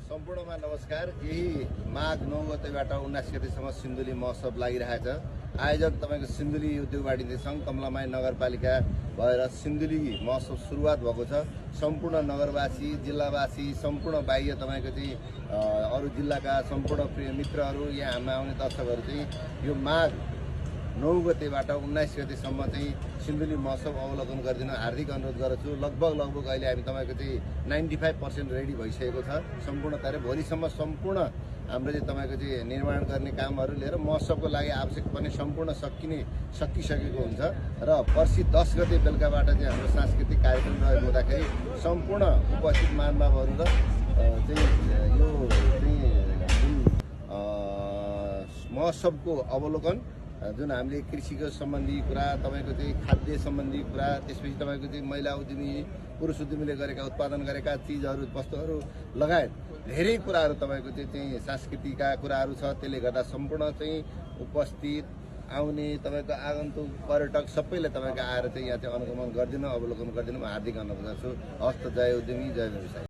सम्पूर्णमा नमस्कार। यही माघ 9 गतेबाट 19 गतेसम्म सिन्धुली महोत्सव लागिरहेछ। आयोजक तपाईको सिन्धुली उद्योग वाणिज्य संघ कमलामाई नगरपालिका भएर सिन्धुली महोत्सव सुरुवात भएको छ। सम्पूर्ण नगरवासी, जिल्लावासी, सम्पूर्ण बाह्य तपाईको चाहिँ अरु जिल्लाका सम्पूर्ण प्रिय मित्रहरू, यहाँ हाम्रा आउने दर्शकहरू चाहिँ यो माघ 9 गतेबाट 19 गतेसम्म चाहिँ सिन्धुली महोत्सव अवलोकन गरिदिन हार्दिक अनुरोध गर्छु। लगभग अहिले हामी तपाईको चाहिँ 95% रेडी भइसकेको छ। सम्पूर्ण तयारी भोलिसम्म सम्पूर्ण हाम्रो चाहिँ तपाईको चाहिँ निर्माण गर्ने कामहरू लिएर महोत्सवको लागि आवश्यक पर्ने सम्पूर्ण सकिसकेको हुन्छ र पर्सि 10 गते बेलुकाबाट चाहिँ हाम्रो सांस्कृतिक कार्यक्रम रहेको हुँदाखेरि सम्पूर्ण उपस्थित महानुभावहरू र चाहिँ यो चाहिँ महोत्सवको अवलोकन जुन हामीले कृषिको सम्बन्धी कुरा, तपाईको चाहिँ खाद्य सम्बन्धी कुरा, त्यसपछि तपाईको चाहिँ महिला उद्यमी, पुरुष उद्यमीले गरेका उत्पादन गरेका चिजहरू, वस्तुहरू लगायत धेरै कुराहरू तपाईको चाहिँ सांस्कृतिकका कुराहरू छ। त्यसले गर्दा सम्पूर्ण चाहिँ उपस्थित आउने तपाईको आगन्तुक पर्यटक सबैले तपाईको आएर चाहिँ यहाँ चाहिँ अनुगमन गरिदिनु, अवलोकन गरिदिनु म हार्दिक अनुरोध गर्छु। हस्त जय उद्यमी, जय व्यवसाय।